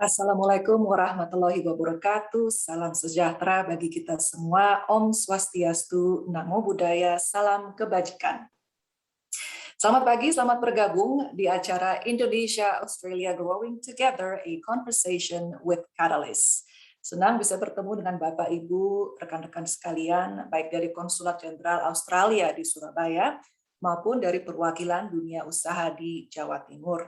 Assalamualaikum warahmatullahi wabarakatuh. Salam sejahtera bagi kita semua. Om Swastiastu, Namo Buddhaya, salam kebajikan. Selamat pagi, selamat bergabung di acara Indonesia-Australia Growing Together, a conversation with Katalis. Senang bisa bertemu dengan Bapak, Ibu, rekan-rekan sekalian, baik dari Konsulat Jenderal Australia di Surabaya maupun dari perwakilan dunia usaha di Jawa Timur.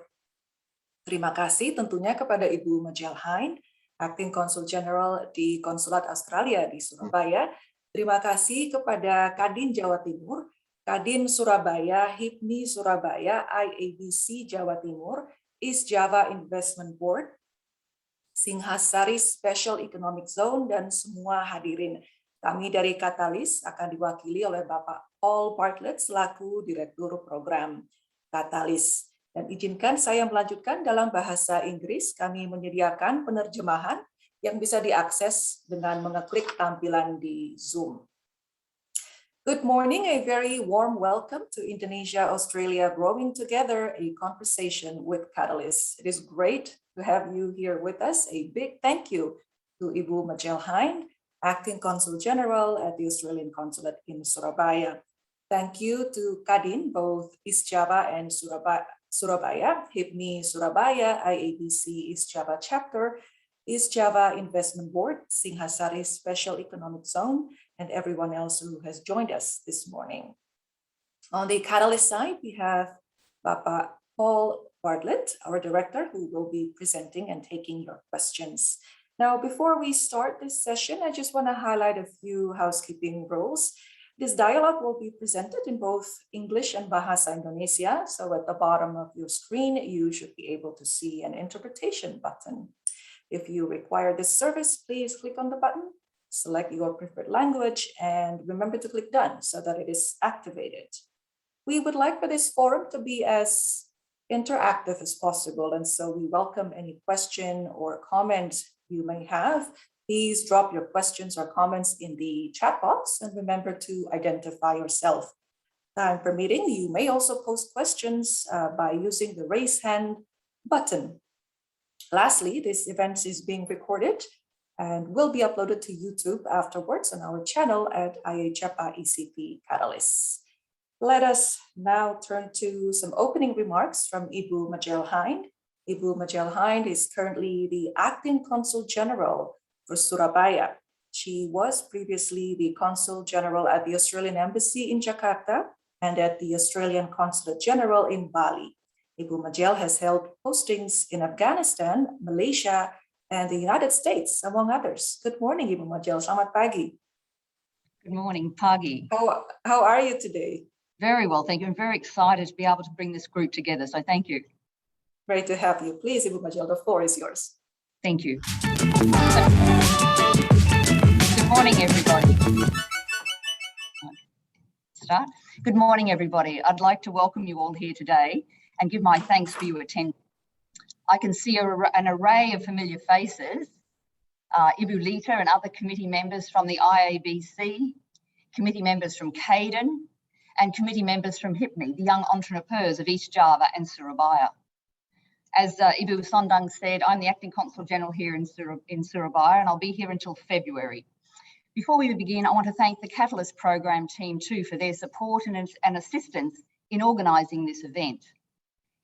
Terima kasih tentunya kepada Ibu Majelhain, Acting Consul General di Konsulat Australia di Surabaya. Terima kasih kepada Kadin Jawa Timur, Kadin Surabaya, HIPMI Surabaya, IABC Jawa Timur, East Java Investment Board, Singhasari Special Economic Zone, dan semua hadirin. Kami dari Katalis akan diwakili oleh Bapak Paul Bartlett selaku Direktur Program Katalis. Dan izinkan saya melanjutkan dalam bahasa Inggris. Kami menyediakan penerjemahan yang bisa diakses dengan mengeklik tampilan di Zoom. Good morning, a very warm welcome to Indonesia-Australia Growing Together, a conversation with Katalis. It is great to have you here with us. A big thank you to Ibu Majelhain, Acting Consul General at the Australian Consulate in Surabaya. Thank you to Kadin, both East Java and Surabaya, HIPMI Surabaya, IABC East Java Chapter, East Java Investment Board, Singhasari Special Economic Zone, and everyone else who has joined us this morning. On the Catalyst side, we have Bapak Paul Bartlett, our director, who will be presenting and taking your questions. Now, before we start this session, I just want to highlight a few housekeeping rules. This dialogue will be presented in both English and Bahasa Indonesia. So at the bottom of your screen, you should be able to see an interpretation button. If you require this service, please click on the button, select your preferred language, and remember to click done so that it is activated. We would like for this forum to be as interactive as possible. And so we welcome any question or comment you may have. Please drop your questions or comments in the chat box and remember to identify yourself. Time permitting, you may also post questions by using the raise hand button. Lastly, this event is being recorded and will be uploaded to YouTube afterwards on our channel at IA-CEPA ECP Katalis. Let us now turn to some opening remarks from Ibu Majelhain. Ibu Majelhain is currently the Acting Consul General for Surabaya. She was previously the Consul General at the Australian Embassy in Jakarta and at the Australian Consulate General in Bali. Ibu Majel has held postings in Afghanistan, Malaysia, and the United States, among others. Good morning, Ibu Majel. Selamat pagi. Good morning, Pagi. How are you today? Very well, thank you. I'm very excited to be able to bring this group together, so thank you. Great to have you. Please, Ibu Majel, the floor is yours. Thank you. Good morning, everybody. Start. Good morning, everybody. I'd like to welcome you all here today and give my thanks for your attendance. I can see an array of familiar faces, Ibu Lita and other committee members from the IABC, committee members from Kadin, and committee members from HIPMI, the young entrepreneurs of East Java and Surabaya. As Ibu Sondang said, I'm the Acting Consul General here in Surabaya, and I'll be here until February. Before we begin, I want to thank the Catalyst program team too for their support and assistance in organising this event.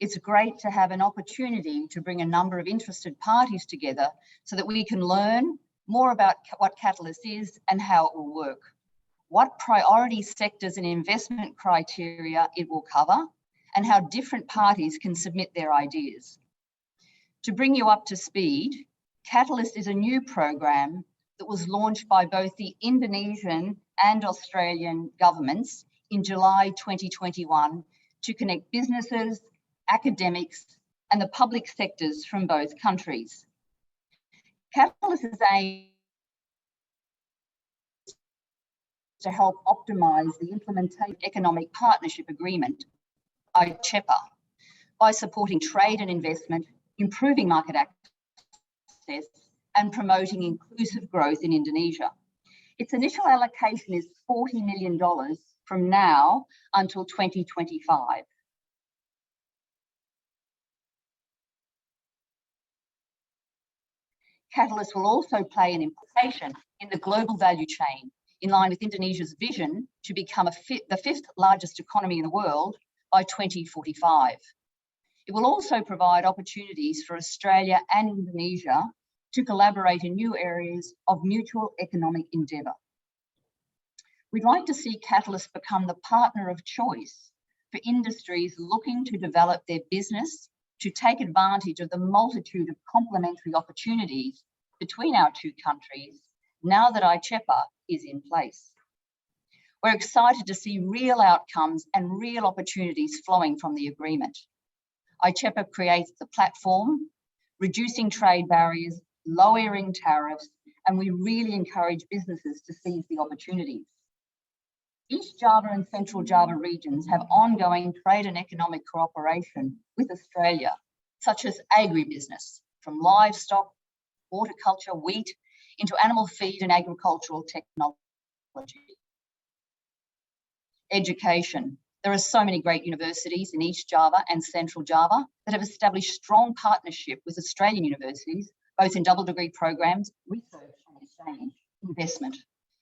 It's great to have an opportunity to bring a number of interested parties together so that we can learn more about what Catalyst is and how it will work, what priority sectors and investment criteria it will cover, and how different parties can submit their ideas. To bring you up to speed, Catalyst is a new program that was launched by both the Indonesian and Australian governments in July 2021 to connect businesses, academics, and the public sectors from both countries. Catalyst's aim to help optimise the implementation of Economic Partnership Agreement, IA-CEPA, by supporting trade and investment, improving market access, and promoting inclusive growth in Indonesia. Its initial allocation is $40 million from now until 2025. Katalis will also play an implication in the global value chain, in line with Indonesia's vision to become the fifth largest economy in the world by 2045. It will also provide opportunities for Australia and Indonesia to collaborate in new areas of mutual economic endeavour. We'd like to see Katalis become the partner of choice for industries looking to develop their business to take advantage of the multitude of complementary opportunities between our two countries now that IA-CEPA is in place. We're excited to see real outcomes and real opportunities flowing from the agreement. IA-CEPA creates the platform, reducing trade barriers, lowering tariffs, and we really encourage businesses to seize the opportunities. East Java and Central Java regions have ongoing trade and economic cooperation with Australia, such as agribusiness, from livestock, horticulture, wheat, into animal feed and agricultural technology. Education. There are so many great universities in East Java and Central Java that have established strong partnership with Australian universities, both in double degree programs, research and exchange, investment.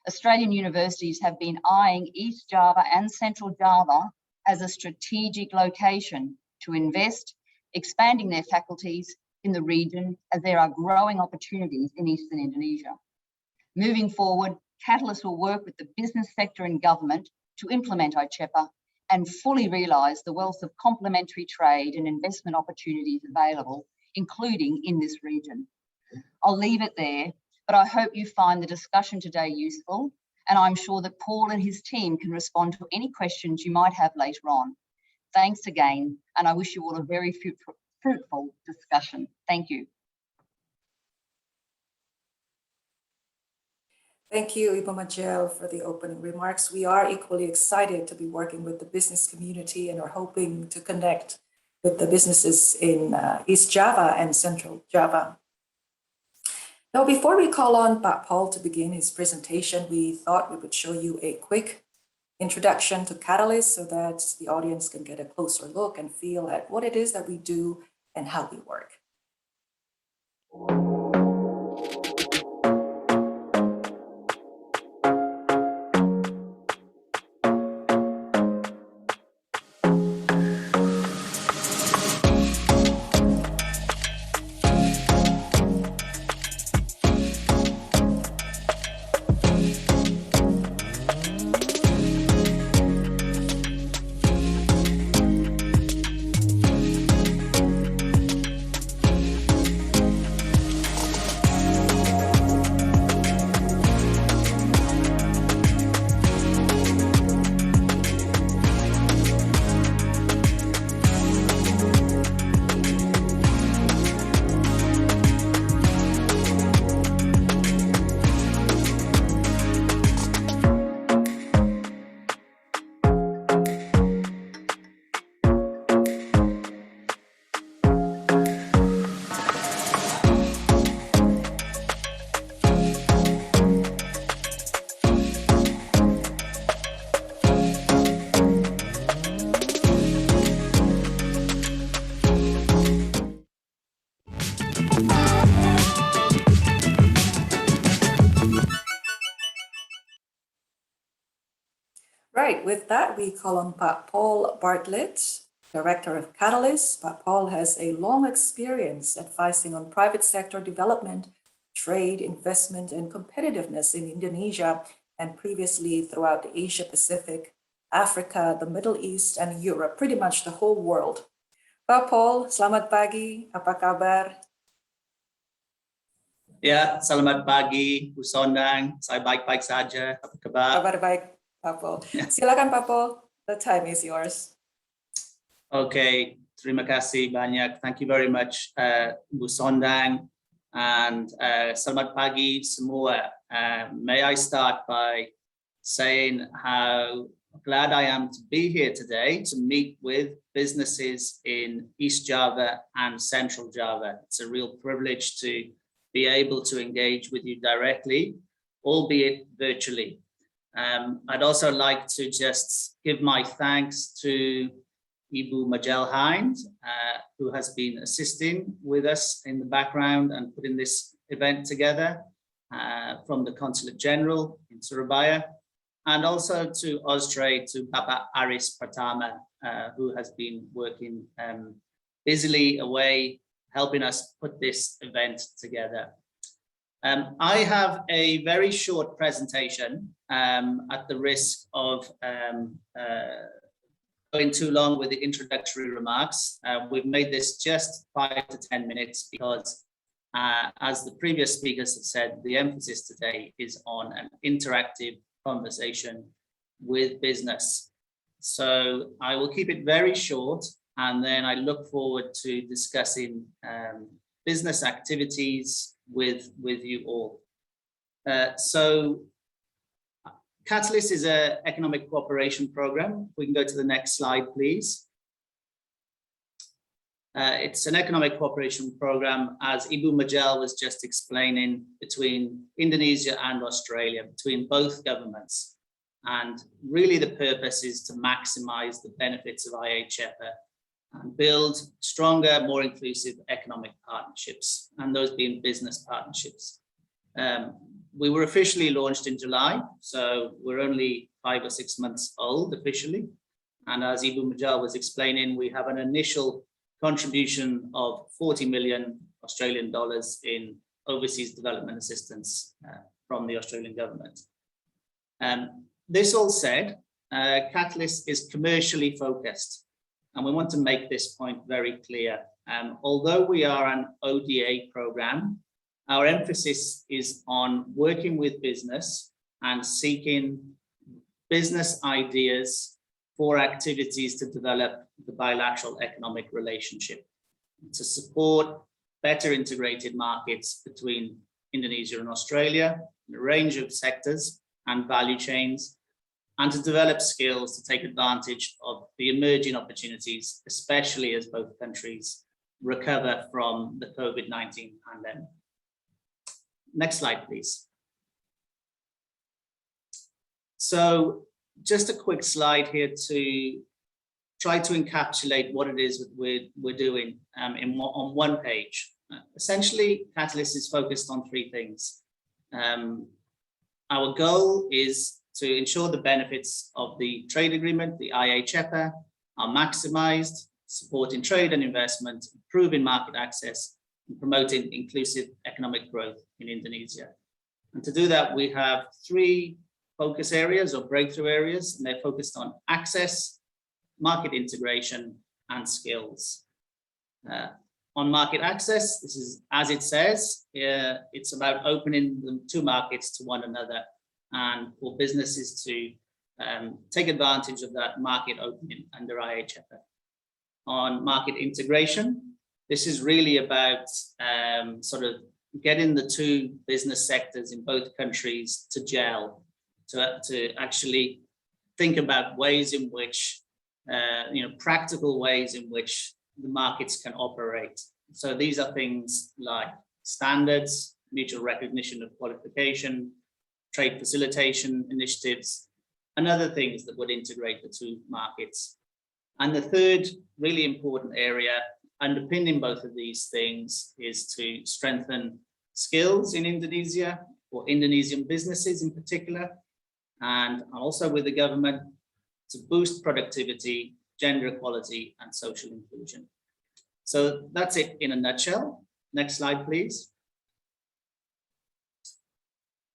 Australian universities have been eyeing East Java and Central Java as a strategic location to invest, expanding their faculties in the region as there are growing opportunities in Eastern Indonesia. Moving forward, Katalis will work with the business sector and government to implement IA-CEPA and fully realise the wealth of complementary trade and investment opportunities available, including in this region. I'll leave it there, but I hope you find the discussion today useful, and I'm sure that Paul and his team can respond to any questions you might have later on. Thanks again, and I wish you all a very fruitful discussion. Thank you. Thank you, Ibu Majel, for the opening remarks. We are equally excited to be working with the business community and are hoping to connect with the businesses in East Java and Central Java. Now, before we call on Pak Paul to begin his presentation, we thought we would show you a quick introduction to Katalis so that the audience can get a closer look and feel at what it is that we do and how we work. Right, with that, we call on Pak Paul Bartlett, Director of Katalis. Pak Paul has a long experience advising on private sector development, trade, investment, and competitiveness in Indonesia, and previously throughout the Asia Pacific, Africa, the Middle East, and Europe, pretty much the whole world. Pak Paul, selamat pagi, apa kabar? Ya, selamat pagi, Bu Sondang. Saya baik-baik saja. Apa kabar? Kabar baik, Pak Paul. Silakan Pak Paul, the time is yours. Okay, terima kasih banyak. Thank you very much, Bu Sondang, and selamat pagi semua. May I start by saying how glad I am to be here today to meet with businesses in East Java and Central Java. It's a real privilege to be able to engage with you directly, albeit virtually. I'd also like to just give my thanks to Ibu Majelhind, who has been assisting with us in the background and putting this event together, from the Consulate General in Surabaya, and also to Australia, to Bapak Aris Pratama, who has been working busily away, helping us put this event together. I have a very short presentation at the risk of going too long with the introductory remarks. We've made this just 5 to 10 minutes because, as the previous speakers have said, the emphasis today is on an interactive conversation with business. So I will keep it very short, and then I look forward to discussing business activities with you all. So Katalis is an economic cooperation program. We can go to the next slide, please. It's an economic cooperation program, as Ibu Majal was just explaining, between Indonesia and Australia, between both governments. And really the purpose is to maximize the benefits of IA-CEPA and build stronger, more inclusive economic partnerships, and those being business partnerships. We were officially launched in July, so we're only 5 or 6 months old officially. And as Ibu Majal was explaining, we have an initial contribution of 40 million Australian dollars in overseas development assistance from the Australian government. This all said, Katalis is commercially focused, and we want to make this point very clear. Although we are an ODA program, our emphasis is on working with business and seeking business ideas for activities to develop the bilateral economic relationship, to support better integrated markets between Indonesia and Australia in a range of sectors and value chains, and to develop skills to take advantage of the emerging opportunities, especially as both countries recover from the COVID-19 pandemic. Next slide, please. So just a quick slide here to try to encapsulate what it is that we're doing on one page. Essentially, Katalis is focused on 3 things. Our goal is to ensure the benefits of the trade agreement, the IA-CEPA, are maximized, supporting trade and investment, improving market access, and promoting inclusive economic growth in Indonesia. And to do that, we have 3 focus areas or breakthrough areas, and they're focused on access, market integration, and skills. On market access, this is, as it says, it's about opening the 2 markets to one another, and for businesses to take advantage of that market opening under IA-CEPA. On market integration, this is really about sort of getting the 2 business sectors in both countries to gel, to actually think about ways in which, practical ways in which the markets can operate. So these are things like standards, mutual recognition of qualification, trade facilitation initiatives, and other things that would integrate the 2 markets. And the third really important area underpinning both of these things is to strengthen skills in Indonesia, for Indonesian businesses in particular, and also with the government, to boost productivity, gender equality, and social inclusion. So that's it in a nutshell. Next slide, please.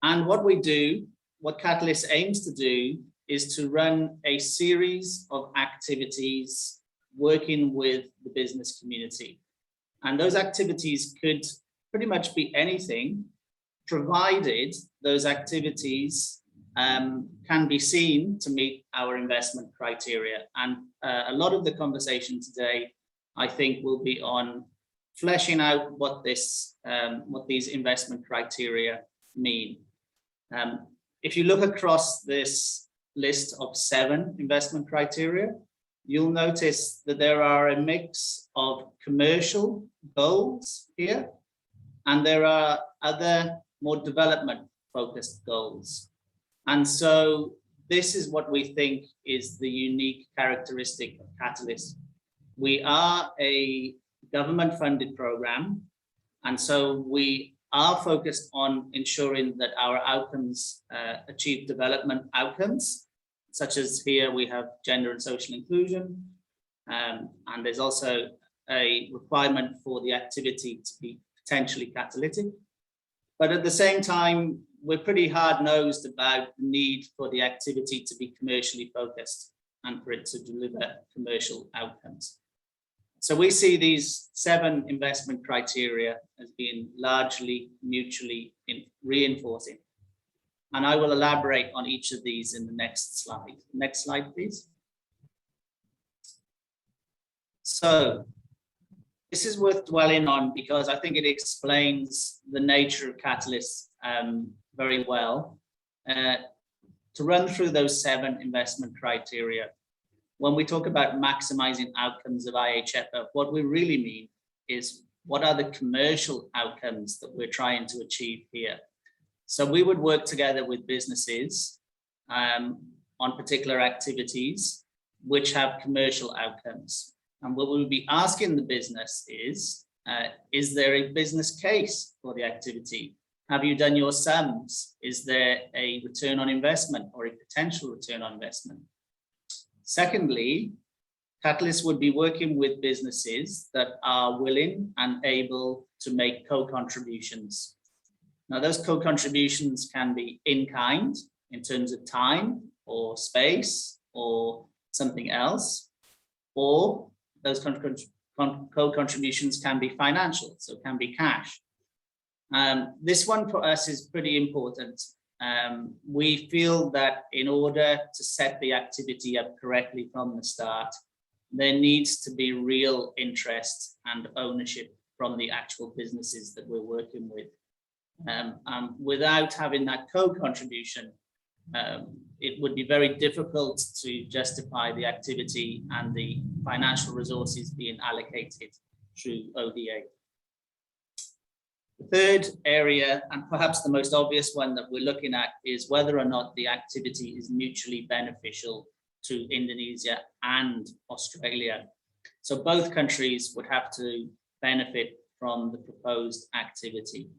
And what we do, what Katalis aims to do, is to run a series of activities working with the business community. And those activities could pretty much be anything, provided those activities can be seen to meet our investment criteria. And a lot of the conversation today, I think, will be on fleshing out what these investment criteria mean. If you look across this list of 7 investment criteria, you'll notice that there are a mix of commercial goals here, and there are other more development-focused goals. And so this is what we think is the unique characteristic of Katalis. We are a government-funded program, and so we are focused on ensuring that our outcomes achieve development outcomes, such as here we have gender and social inclusion, and there's also a requirement for the activity to be potentially catalytic. But at the same time, we're pretty hard-nosed about the need for the activity to be commercially focused and for it to deliver commercial outcomes. So we see these 7 investment criteria as being largely mutually reinforcing. And I will elaborate on each of these in the next slide. Next slide, please. So this is worth dwelling on because I think it explains the nature of Katalis very well. To run through those 7 investment criteria, when we talk about maximizing outcomes of IA-CEPA, what we really mean is what are the commercial outcomes that we're trying to achieve here. So we would work together with businesses on particular activities which have commercial outcomes. And what we'll be asking the business is there a business case for the activity? Have you done your sums? Is there a return on investment or a potential return on investment? Secondly, Katalis would be working with businesses that are willing and able to make co-contributions. Now, those co-contributions can be in kind, in terms of time or space or something else, or those co-contributions can be financial, so can be cash. This one for us is pretty important. We feel that in order to set the activity up correctly from the start, there needs to be real interest and ownership from the actual businesses that we're working with. Without having that co-contribution, it would be very difficult to justify the activity and the financial resources being allocated through ODA. The third area, and perhaps the most obvious one that we're looking at, is whether or not the activity is mutually beneficial to Indonesia and Australia. So both countries would have to benefit from the proposed activity.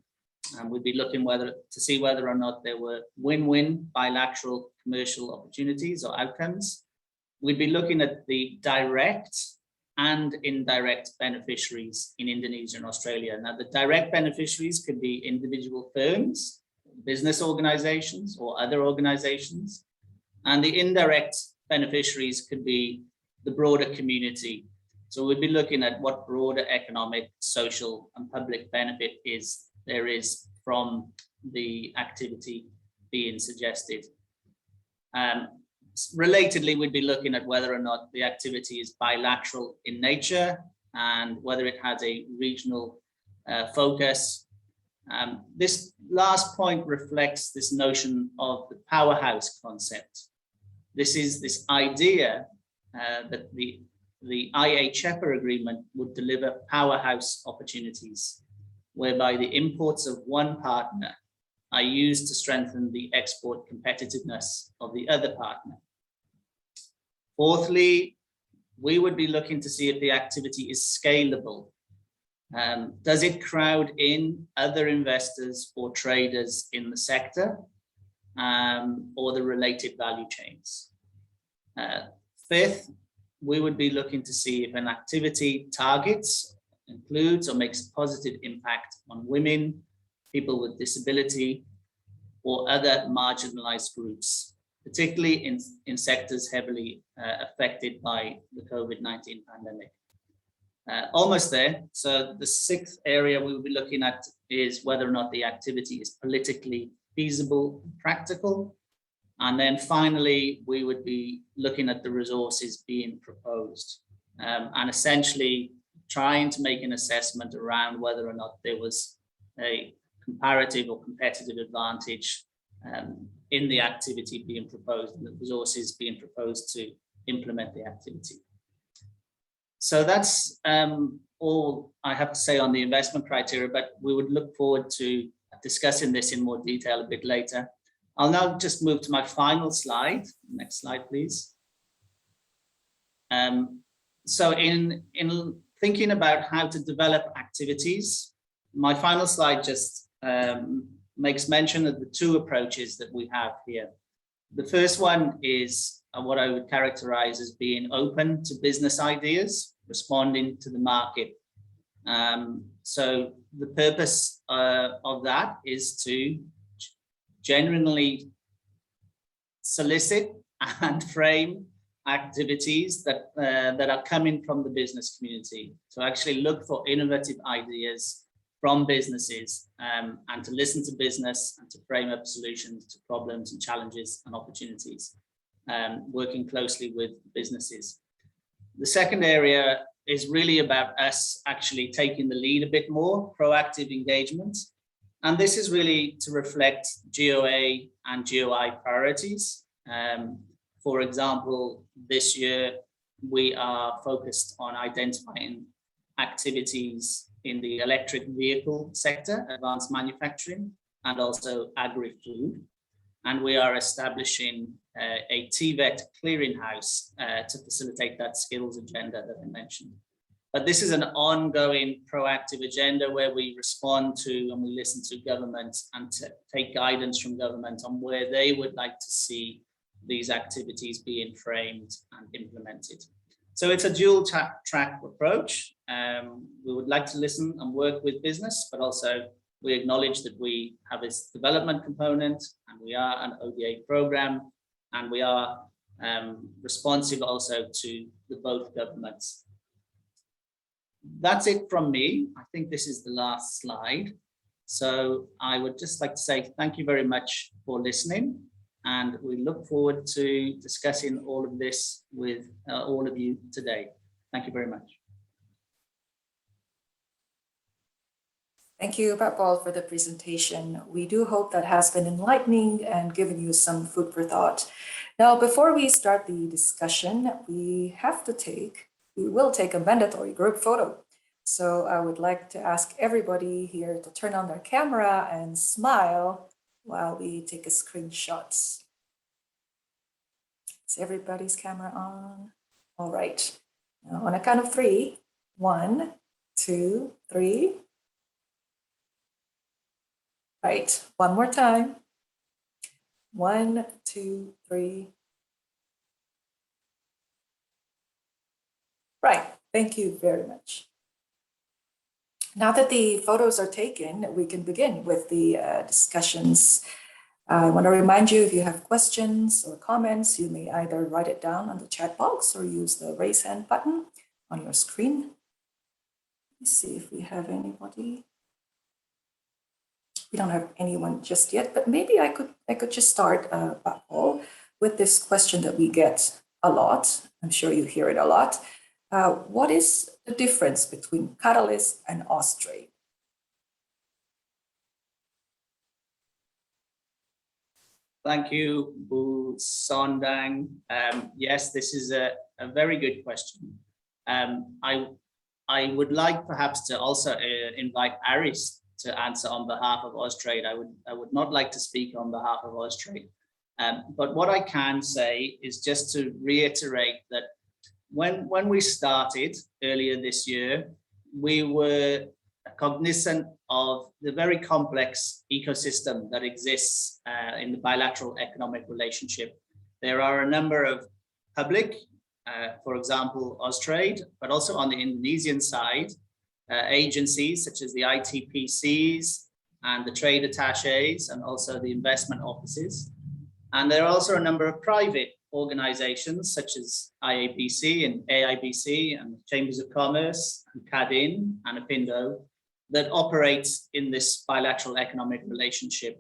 And we'd be looking to see whether or not there were win-win bilateral commercial opportunities or outcomes. We'd be looking at the direct and indirect beneficiaries in Indonesia and Australia. Now, the direct beneficiaries could be individual firms, business organizations, or other organizations. And the indirect beneficiaries could be the broader community. So we'd be looking at what broader economic, social, and public benefit there is from the activity being suggested. Relatedly, we'd be looking at whether or not the activity is bilateral in nature and whether it has a regional focus. This last point reflects this notion of the powerhouse concept. This is this idea that the IA-CEPA agreement would deliver powerhouse opportunities, whereby the imports of one partner are used to strengthen the export competitiveness of the other partner. Fourthly, we would be looking to see if the activity is scalable. Does it crowd in other investors or traders in the sector or the related value chains? Fifth, we would be looking to see if an activity targets, includes, or makes a positive impact on women, people with disability, or other marginalized groups, particularly in sectors heavily affected by the COVID-19 pandemic. Almost there. So the sixth area we will be looking at is whether or not the activity is politically feasible and practical. And then finally, we would be looking at the resources being proposed and essentially trying to make an assessment around whether or not there was a comparative or competitive advantage in the activity being proposed and the resources being proposed to implement the activity. So that's all I have to say on the investment criteria, but we would look forward to discussing this in more detail a bit later. I'll now just move to my final slide. Next slide, please. So in thinking about how to develop activities, my final slide just makes mention of the two approaches that we have here. The first one is what I would characterize as being open to business ideas, responding to the market. So the purpose of that is to genuinely solicit and frame activities that are coming from the business community, to actually look for innovative ideas from businesses, and to listen to business and to frame up solutions to problems and challenges and opportunities, working closely with businesses. The second area is really about us actually taking the lead a bit more, proactive engagement. And this is really to reflect GOA and GOI priorities. For example, this year, we are focused on identifying activities in the electric vehicle sector, advanced manufacturing, and also agri-food. And we are establishing a TVET clearinghouse to facilitate that skills agenda that I mentioned. But this is an ongoing proactive agenda where we respond to and we listen to government and take guidance from government on where they would like to see these activities being framed and implemented. So it's a dual track approach. We would like to listen and work with business, but also we acknowledge that we have this development component and we are an ODA program, and we are responsive also to the both governments. That's it from me. I think this is the last slide. So I would just like to say thank you very much for listening. And we look forward to discussing all of this with all of you today. Thank you very much. Thank you, Pak Paul, for the presentation. We do hope that has been enlightening and given you some food for thought. Now, before we start the discussion, we will take a mandatory group photo. So I would like to ask everybody here to turn on their camera and smile while we take a screenshot. Is everybody's camera on? All right. Now on a count of 3, 1, 2, 3. Right, one more time. 1, 2, 3. Right, thank you very much. Now that the photos are taken, we can begin with the discussions. I want to remind you, if you have questions or comments, you may either write it down on the chat box or use the raise hand button on your screen. Let's see if we have anybody. We don't have anyone just yet, but maybe I could just start, Paul, with this question that we get a lot. I'm sure you hear it a lot. What is the difference between Katalis and Austrade? Thank you, Bu Sondang. Yes, this is a very good question. I would like perhaps to also invite Aris to answer on behalf of Austrade. I would not like to speak on behalf of Austrade. But what I can say is just to reiterate that when we started earlier this year, we were cognizant of the very complex ecosystem that exists in the bilateral economic relationship. There are a number of public, for example, Austrade, but also on the Indonesian side, agencies such as the ITPCs and the trade attaches and also the investment offices. And there are also a number of private organizations such as IABC and AIBC and Chambers of Commerce and CADIN and APINDO that operate in this bilateral economic relationship.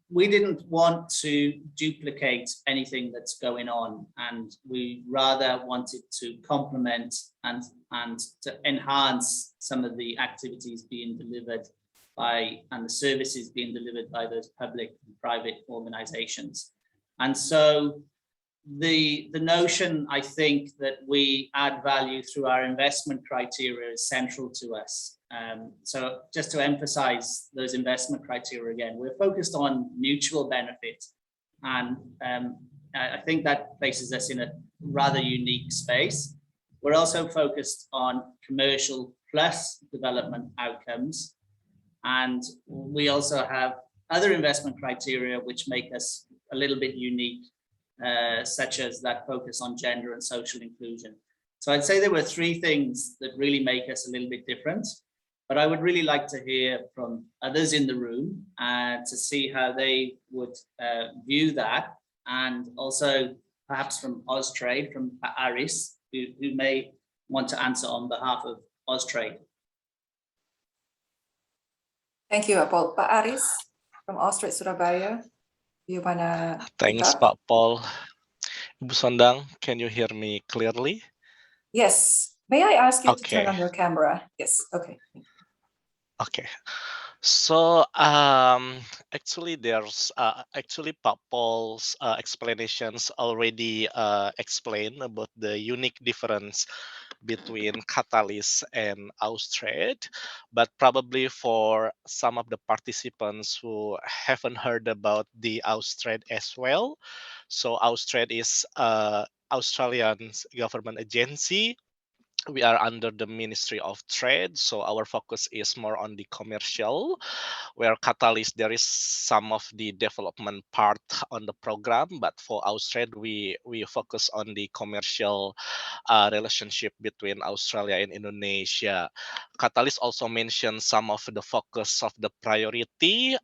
We didn't want to duplicate anything that's going on, and we rather wanted to complement and to enhance some of the activities being delivered by and the services being delivered by those public and private organizations. And so the notion, I think, that we add value through our investment criteria is central to us. So just to emphasize those investment criteria again, we're focused on mutual benefit. And I think that places us in a rather unique space. We're also focused on commercial plus development outcomes. And we also have other investment criteria which make us a little bit unique, such as that focus on gender and social inclusion. So I'd say there were three things that really make us a little bit different, but I would really like to hear from others in the room to see how they would view that, and also perhaps from Austrade, from Pak Aris, who may want to answer on behalf of Austrade. Thank you, Paul. Pak Aris from Austrade Surabaya, you wanna? Thanks, Pak Paul. Ibu Sondang, can you hear me clearly? Yes. May I ask you to turn Okay. on your camera? Yes. Okay. Okay. So actually there's actually Pak Paul's explanations already explain about the unique difference between Katalis and Austrade, but probably for some of the participants who haven't heard about the Austrade as well. So Austrade is Australian government agency. We are under the Ministry of Trade, so our focus is more on the commercial, where Katalis there is some of the development part on the program, but for Austrade we focus on the commercial relationship between Australia and Indonesia. Katalis also mentioned some of the focus of the priority,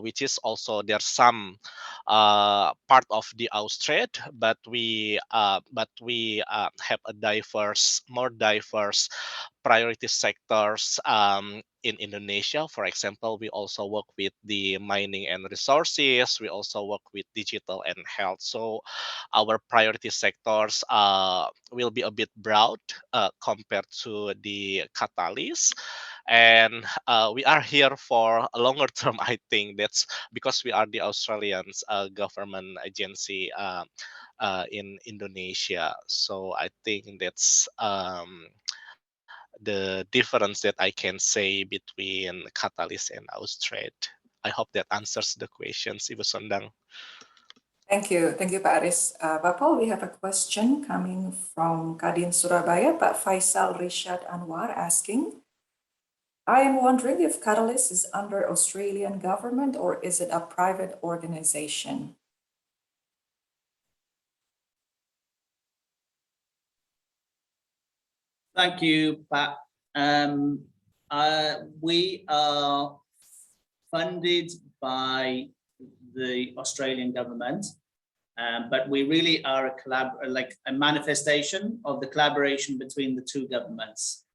which is also there's some part of the Austrade, but we have a more diverse priority sectors in Indonesia. For example, we also work with the mining and resources. We also work with digital and health. So our priority sectors will be a bit broad compared to the Katalis. And we are here for a longer term. I think that's because we are the Australian government agency in Indonesia. So I think that's the difference that I can say between Katalis and Austrade. I hope that answers the questions, Ibu Sondang. Thank you, Pak Aris. Pak Paul, we have a question coming from Kadin Surabaya, Pak Faisal Rishad Anwar asking, I am wondering if Katalis is under Australian government or is it a private organization? Thank you, Pat. We are funded by the Australian government, but we really are a manifestation of the collaboration between the two governments.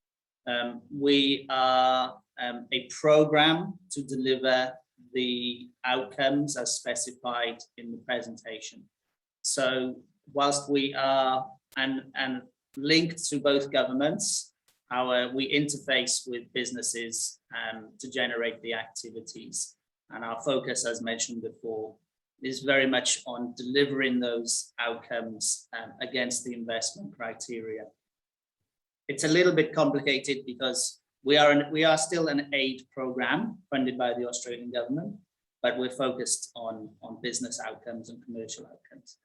We are a program to deliver the outcomes as specified in the presentation. So whilst we are and linked to both governments, we interface with businesses to generate the activities. And our focus, as mentioned before, is very much on delivering those outcomes against the investment criteria. It's a little bit complicated because we are still an aid program funded by the Australian government, but we're focused on business outcomes and commercial outcomes.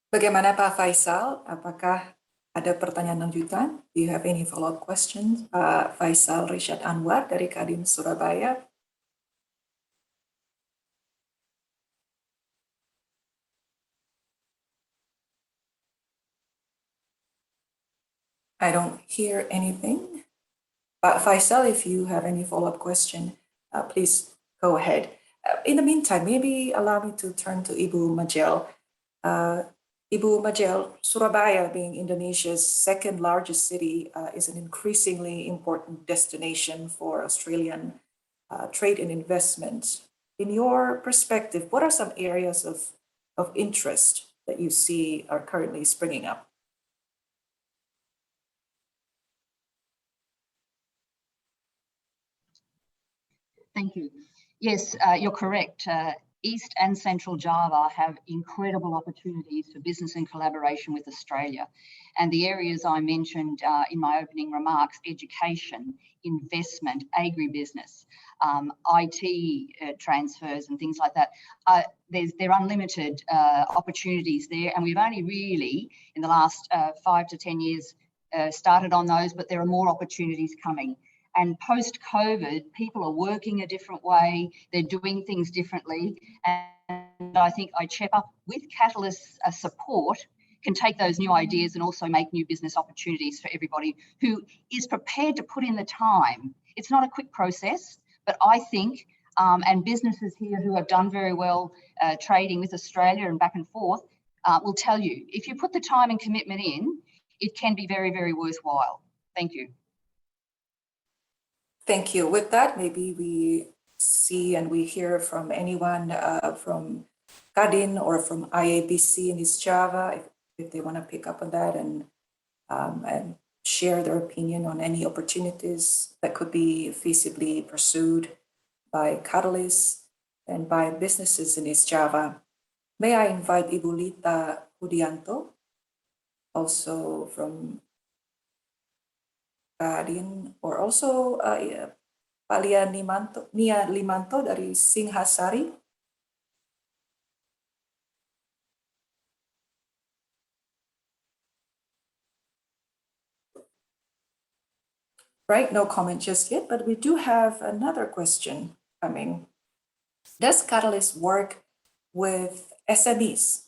Bagaimana Pak Faisal? Apakah ada pertanyaan lanjutan? Do you have any follow-up questions? Pak Faisal Rishad Anwar dari Kadin Surabaya. I don't hear anything. Pak Faisal, if you have any follow-up question, please go ahead. In the meantime, maybe allow me to turn to Ibu Majel. Ibu Majel, Surabaya being Indonesia's second largest city is an increasingly important destination for Australian trade and investment. In your perspective, what are some areas of interest that you see are currently springing up? Thank you. Yes, you're correct. East and Central Java have incredible opportunities for business and collaboration with Australia. And the areas I mentioned in my opening remarks, education, investment, agribusiness, IT transfers and things like that, there are unlimited opportunities there. And we've only really, in the last 5 to 10 years, started on those, but there are more opportunities coming. And post-COVID, people are working a different way. They're doing things differently. And I think IA-CEPA, with Katalis support, can take those new ideas and also make new business opportunities for everybody who is prepared to put in the time. It's not a quick process, but I think, and businesses here who have done very well trading with Australia and back and forth will tell you, if you put the time and commitment in, it can be very, very worthwhile. Thank you. Thank you. With that, maybe we see and we hear from anyone from Kadin or from IABC in East Java, if they want to pick up on that and share their opinion on any opportunities that could be feasibly pursued by Katalis and by businesses in East Java. May I invite Ibu Lita Hudianto, also from Kadin, or also Pak Nia Limanto dari Singhasari. Right, no comment just yet, but we do have another question coming. Does Katalis work with SMEs?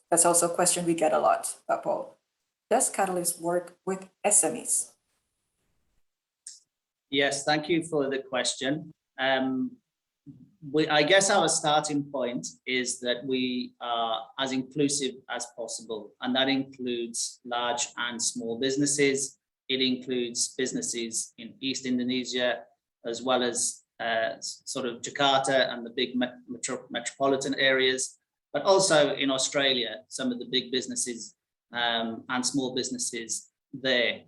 That's also a question we get a lot, Paul. Does Katalis work with SMEs? Yes, thank you for the question. I guess our starting point is that we are as inclusive as possible, and that includes large and small businesses. It includes businesses in East Indonesia, as well as sort of Jakarta and the big metropolitan areas, but also in Australia, some of the big businesses and small businesses there.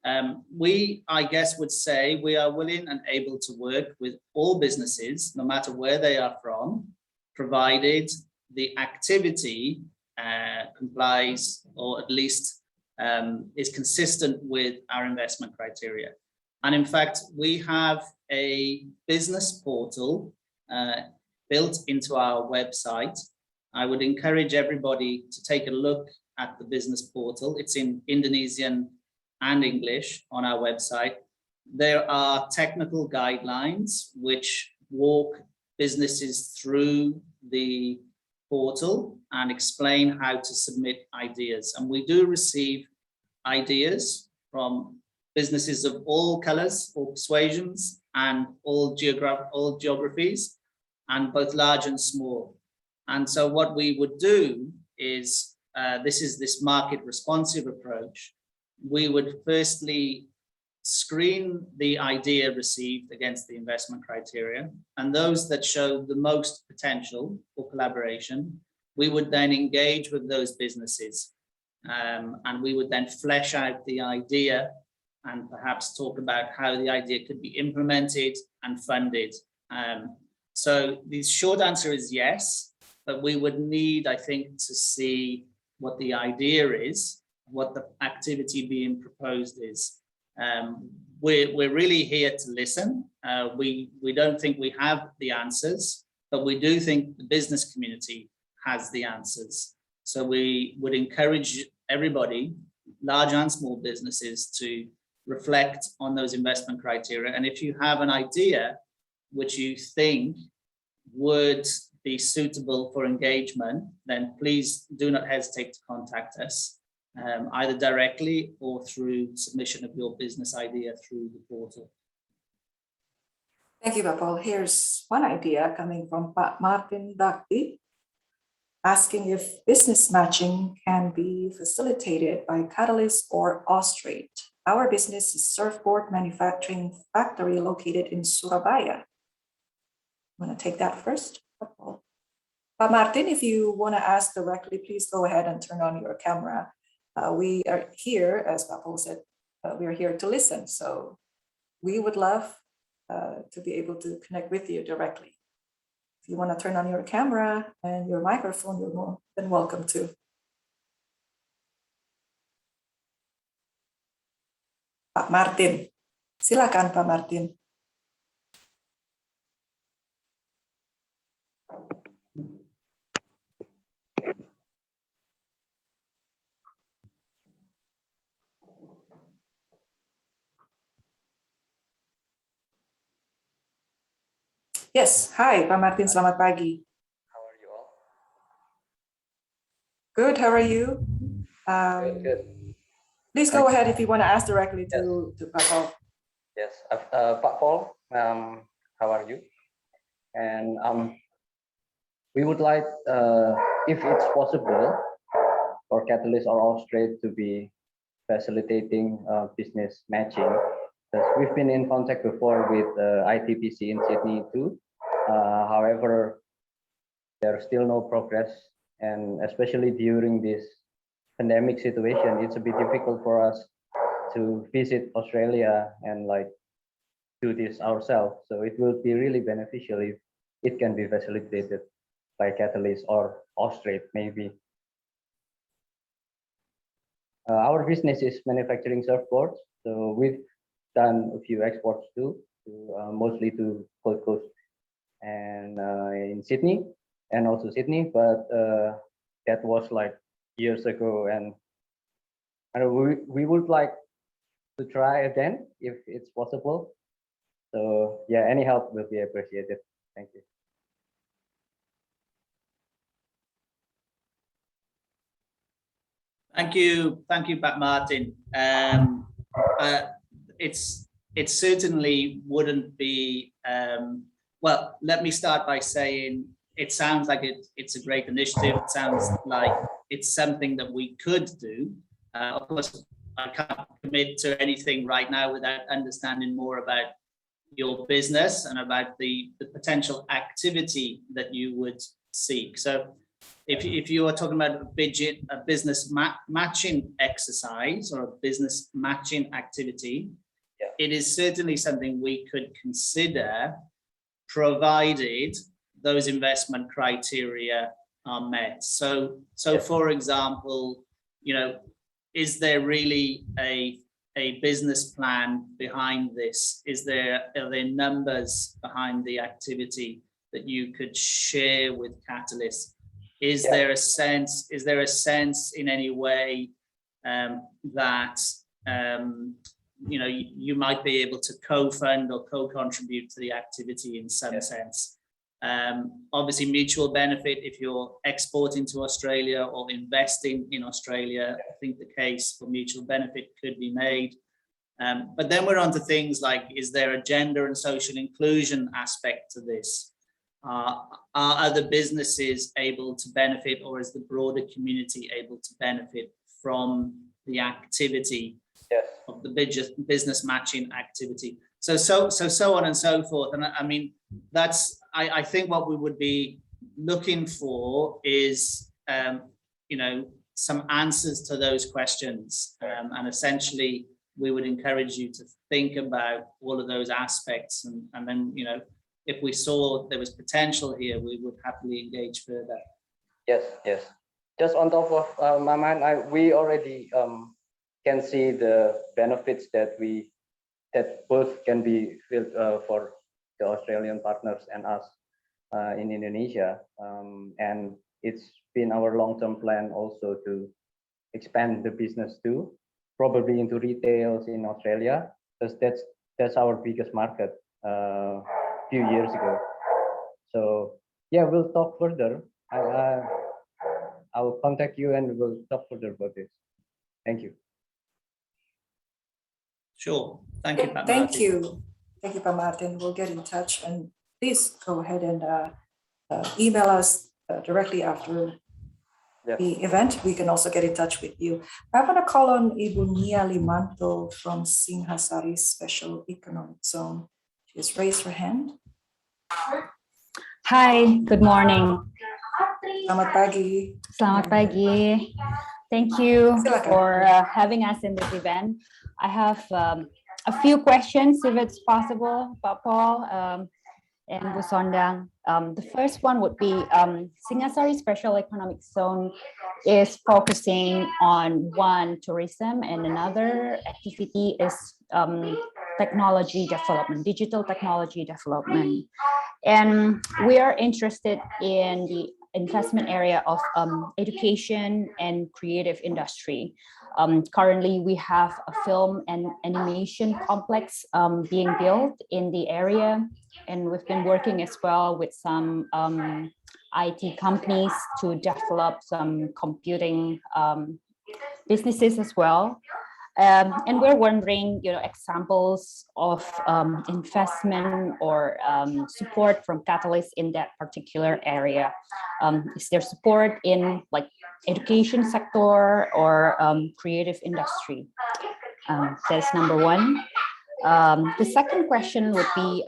I guess, would say we are willing and able to work with all businesses, no matter where they are from, provided the activity complies, or at least is consistent with our investment criteria. And in fact, we have a business portal built into our website. I would encourage everybody to take a look at the business portal. It's in Indonesian and English on our website. There are technical guidelines which walk businesses through the portal and explain how to submit ideas. And we do receive ideas from businesses of all colors, all persuasions, and all geographies, and both large and small. And so what we would do is, this market responsive approach. We would firstly screen the idea received against the investment criteria, and those that show the most potential for collaboration, we would then engage with those businesses, and we would then flesh out the idea and perhaps talk about how the idea could be implemented and funded. So the short answer is yes, but we would need, I think, to see what the idea is, what the activity being proposed is. We're really here to listen. We don't think we have the answers, but we do think the business community has the answers. So we would encourage everybody, large and small businesses, to reflect on those investment criteria. And if you have an idea which you think would be suitable for engagement, then please do not hesitate to contact us, either directly or through submission of your business idea through the portal. Thank you, Paul. Here's one idea coming from Pak Martin Dakti, asking if business matching can be facilitated by Katalis or Austrade. Our business is surfboard manufacturing factory located in Surabaya. I'm going to take that first. Pak Martin, if you want to ask directly, please go ahead and turn on your camera. We are here, as Paul said, we are here to listen. So we would love to be able to connect with you directly. If you want to turn on your camera and your microphone, you're more than welcome to. Pak Martin, silakan Pak Martin. Yes, hi, Pak Martin, selamat pagi. How are you all? Good, how are you? Good. Please go ahead if you want to ask directly to Pak Paul. Yes, Pak Paul, how are you? And we would like, if it's possible, for Katalis or Australia to be facilitating business matching. Because we've been in contact before with ITPC in Sydney too. However, there's still no progress, and especially during this pandemic situation, it's a bit difficult for us to visit Australia and like do this ourselves. So it will be really beneficial if it can be facilitated by Katalis or Australia maybe. Our business is manufacturing surfboards, so we've done a few exports too, mostly to Gold Coast and in Sydney, and also Sydney, but that was like years ago, and we would like to try again if it's possible. So yeah, any help will be appreciated. Thank you. Thank you, Pat Martin. It certainly wouldn't be. Well, let me start by saying it sounds like it's a great initiative. It sounds like it's something that we could do. Of course, I can't commit to anything right now without understanding more about your business and about the potential activity that you would seek. So if you are talking about a business matching exercise or a business matching activity, it is certainly something we could consider, provided those investment criteria are met. So for example, is there really a business plan behind this? Are there numbers behind the activity that you could share with Katalis? Is there a sense in any way that you might be able to co-fund or co-contribute to the activity in some sense? Obviously, mutual benefit if you're exporting to Australia or investing in Australia. I think the case for mutual benefit could be made. But then we're on to things like, is there a gender and social inclusion aspect to this? Are other businesses able to benefit, or is the broader community able to benefit from the activity of the business matching activity? So on and so forth. And I mean, I think what we would be looking for is, some answers to those questions. And essentially, we would encourage you to think about all of those aspects. And then, if we saw there was potential here, we would happily engage further. Yes. Just on top of my mind, we already can see the benefits that both can be filled for the Australian partners and us in Indonesia. And it's been our long-term plan also to expand the business too, probably into retails in Australia, because that's our biggest market a few years ago. So yeah, we'll talk further. I'll contact you and we'll talk further about this. Thank you. Sure. Thank you, Pat Martin. Thank you. Thank you, Pak Martin. We'll get in touch, and please go ahead and email us directly after the event. We can also get in touch with you. I want to call on Ibu Nia Limanto from Singhasari Special Economic Zone. She has raised her hand. Hi, good morning. Selamat pagi. Selamat pagi. Thank you for having us in this event. I have a few questions, if it's possible, Pak Paul and Bu Sondang. The first one would be Singhasari Special Economic Zone is focusing on one, tourism, and another activity is technology development, digital technology development. And we are interested in the investment area of education and creative industry. Currently, we have a film and animation complex being built in the area, and we've been working as well with some IT companies to develop some computing businesses as well. And we're wondering, examples of investment or support from Katalis in that particular area. Is there support in like education sector or creative industry? That's number one. The second question would be,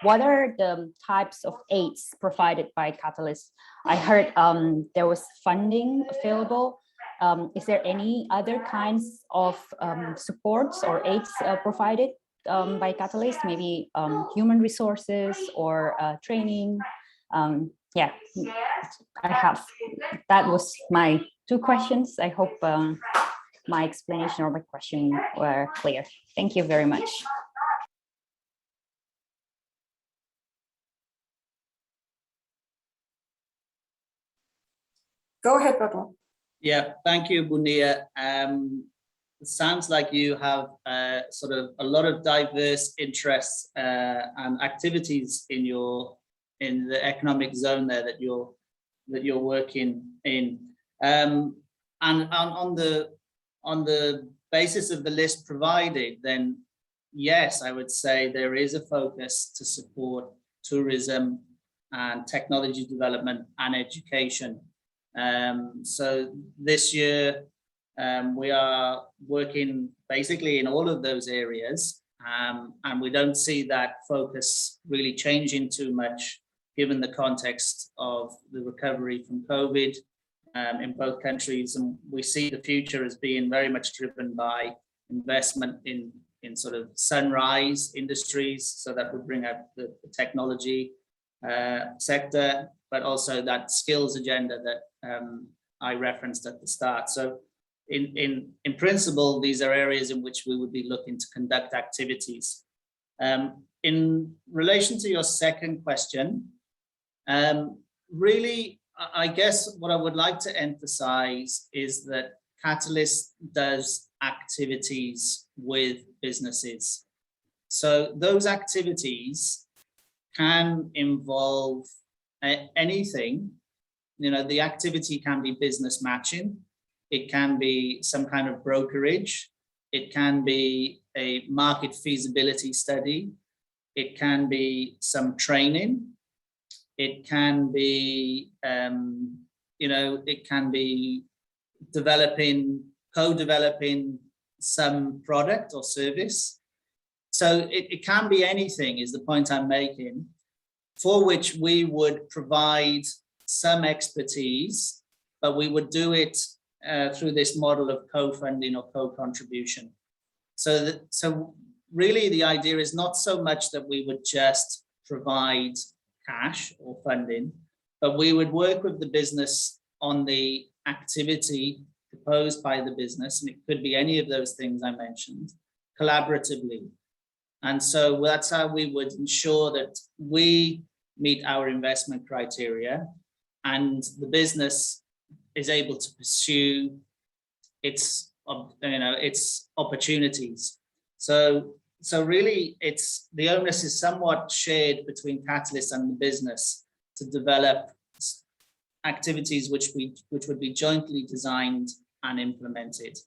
what are the types of aids provided by Katalis? I heard there was funding available. Is there any other kinds of supports or aids provided by Katalis? Maybe human resources or training? Yeah, that was my two questions. I hope my explanation or my question were clear. Thank you very much. Go ahead, Pablo. Yeah, thank you, Bunia. It sounds like you have sort of a lot of diverse interests and activities in the economic zone there that you're working in. And on the basis of the list provided, then yes, I would say there is a focus to support tourism and technology development and education. So this year, we are working basically in all of those areas, and we don't see that focus really changing too much given the context of the recovery from COVID in both countries. And we see the future as being very much driven by investment in sort of sunrise industries, so that would bring out the technology sector, but also that skills agenda that I referenced at the start. So in principle, these are areas in which we would be looking to conduct activities. In relation to your second question, really, I guess what I would like to emphasize is that Katalis does activities with businesses. So those activities can involve anything. The activity can be business matching. It can be some kind of brokerage. It can be a market feasibility study. It can be some training. It can be, it can be co-developing some product or service. So it can be anything, is the point I'm making, for which we would provide some expertise, but we would do it through this model of co-funding or co-contribution. So really the idea is not so much that we would just provide cash or funding, but we would work with the business on the activity proposed by the business, and it could be any of those things I mentioned, collaboratively. And so that's how we would ensure that we meet our investment criteria and the business is able to pursue its opportunities. So really, the onus is somewhat shared between Katalis and the business to develop activities which would be jointly designed and implemented.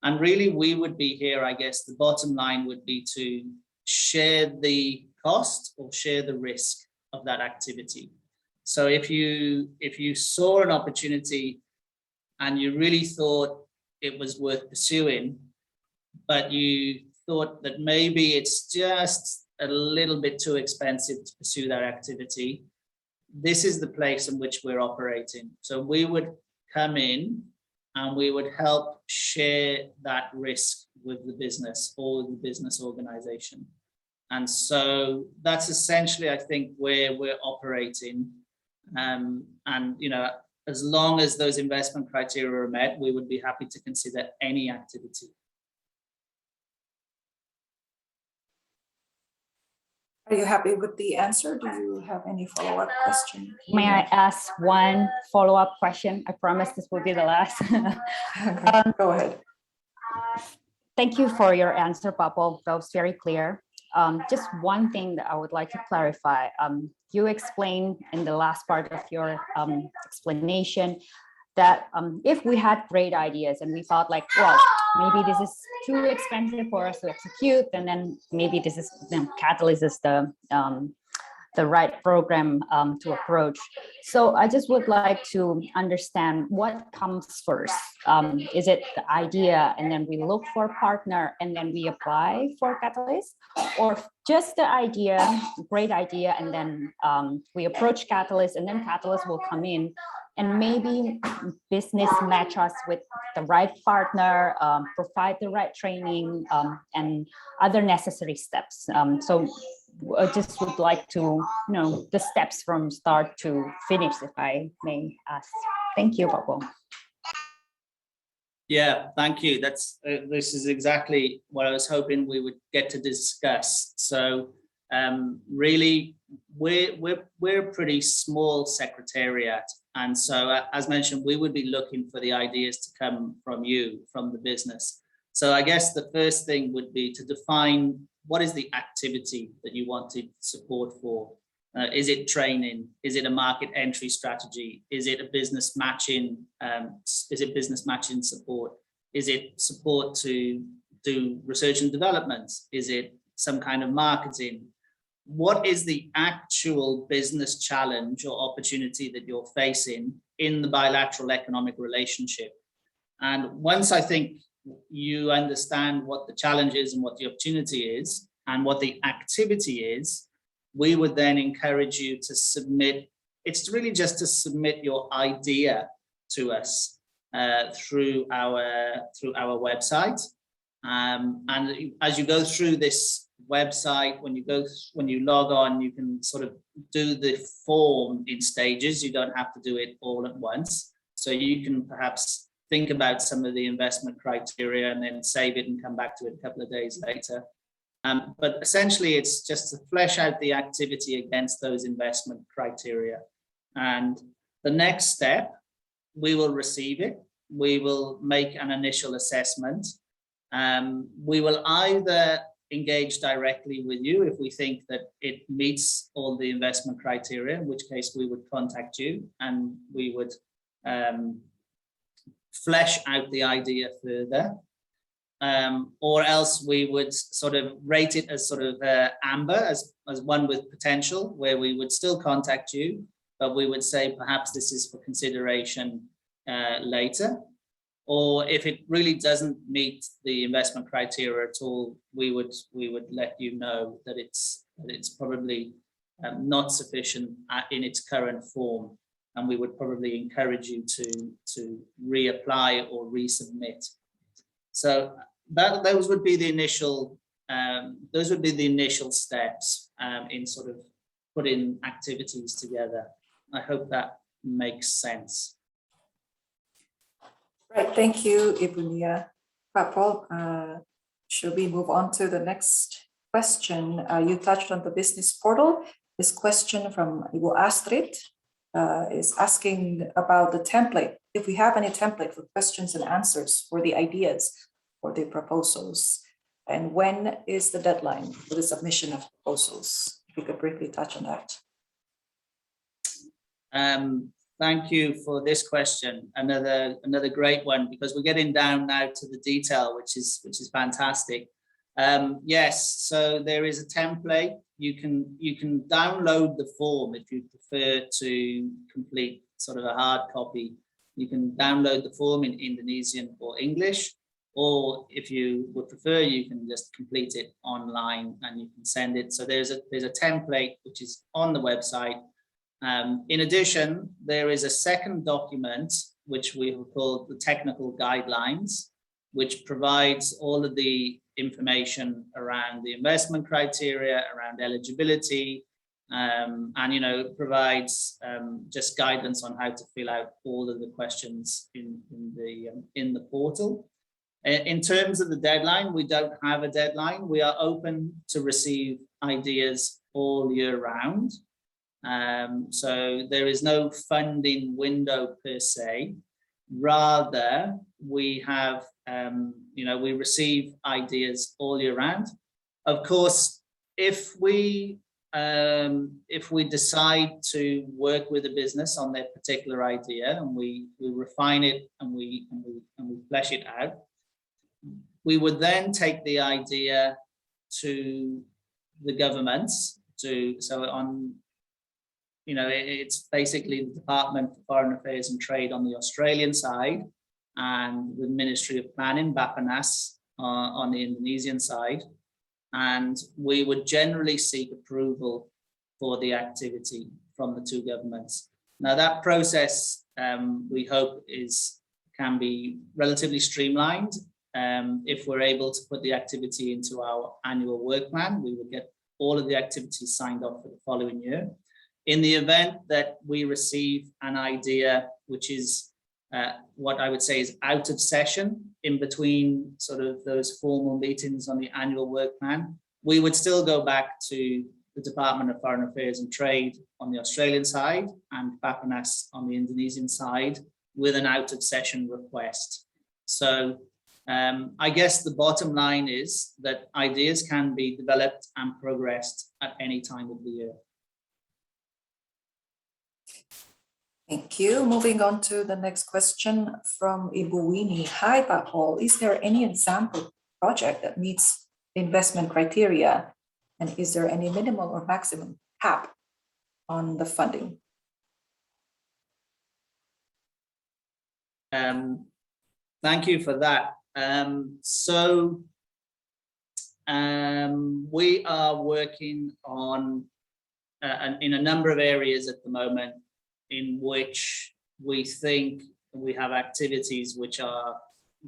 And really, we would be here, I guess, the bottom line would be to share the cost or share the risk of that activity. So if you saw an opportunity and you really thought it was worth pursuing, but you thought that maybe it's just a little bit too expensive to pursue that activity, this is the place in which we're operating. So we would come in and we would help share that risk with the business or the business organization. And so that's essentially, I think, where we're operating. And, as long as those investment criteria are met, we would be happy to consider any activity. Are you happy with the answer? Do you have any follow-up question? May I ask one follow-up question? I promise this will be the last. Go ahead. Thank you for your answer, Papo. That was very clear. Just one thing that I would like to clarify. You explained in the last part of your explanation that if we had great ideas and we thought like, well, maybe this is too expensive for us to execute, and then maybe this is Katalis is the right program to approach. So I just would like to understand what comes first. Is it the idea and then we look for a partner and then we apply for Katalis, or just the idea, great idea, and then we approach Katalis and then Katalis will come in and maybe business match us with the right partner, provide the right training and other necessary steps. So I just would like to know the steps from start to finish, if I may ask. Thank you, Papo. Yeah, thank you. That's this is exactly what I was hoping we would get to discuss. So really, we're a pretty small secretariat, and so as mentioned, we would be looking for the ideas to come from you, from the business. So I guess the first thing would be to define what is the activity that you wanted support for. Is it training? Is it a market entry strategy? Is it a business matching? Is it business matching support? Is it support to do research and development? Is it some kind of marketing? What is the actual business challenge or opportunity that you're facing in the bilateral economic relationship? And once I think you understand what the challenge is and what the opportunity is and what the activity is, we would then encourage you to submit. It's really just to submit your idea to us through our website. And as you go through this website, when you log on, you can sort of do the form in stages. You don't have to do it all at once. So you can perhaps think about some of the investment criteria and then save it and come back to it a couple of days later. But essentially, it's just to flesh out the activity against those investment criteria. And the next step, we will receive it. We will make an initial assessment. We will either engage directly with you if we think that it meets all the investment criteria, in which case we would contact you and we would flesh out the idea further. Or else we would sort of rate it as sort of amber, as one with potential, where we would still contact you, but we would say perhaps this is for consideration later. Or if it really doesn't meet the investment criteria at all, we would let you know that it's probably not sufficient in its current form, and we would probably encourage you to reapply or resubmit. So those would be the initial steps in sort of putting activities together. I hope that makes sense. Right, thank you, Ibu Nia. Papo, should we move on to the next question? You touched on the business portal. This question from Ibu Astrid is asking about the template. If we have any template for questions and answers for the ideas or the proposals, and when is the deadline for the submission of proposals? If you could briefly touch on that. Thank you for this question. Another great one, because we're getting down now to the detail, which is fantastic. Yes, so there is a template. You can download the form if you prefer to complete sort of a hard copy. You can download the form in Indonesian or English, or if you would prefer, you can just complete it online and you can send it. So there's a template which is on the website. In addition, there is a second document which we have called the technical guidelines, which provides all of the information around the investment criteria, around eligibility, and provides just guidance on how to fill out all of the questions in the portal. In terms of the deadline, we don't have a deadline. We are open to receive ideas all year round. So there is no funding window per se. Rather, we have, we receive ideas all year round. Of course, if we decide to work with a business on their particular idea and we refine it and we flesh it out, we would then take the idea to the governments it's basically the Department for Foreign Affairs and Trade on the Australian side and the Ministry of Planning, Bappenas, on the Indonesian side. And we would generally seek approval for the activity from the two governments. Now that process, we hope can be relatively streamlined. If we're able to put the activity into our annual work plan, we will get all of the activities signed off for the following year. In the event that we receive an idea, which is what I would say is out of session in between sort of those formal meetings on the annual work plan, we would still go back to the Department of Foreign Affairs and Trade on the Australian side and Bappenas on the Indonesian side with an out of session request. So I guess the bottom line is that ideas can be developed and progressed at any time of the year. Thank you. Moving on to the next question from Ibu Winnie. Hi, Pak Paul. Is there any example project that meets the investment criteria? And is there any minimal or maximum cap on the funding? Thank you for that. We are working on in a number of areas at the moment in which we think we have activities which are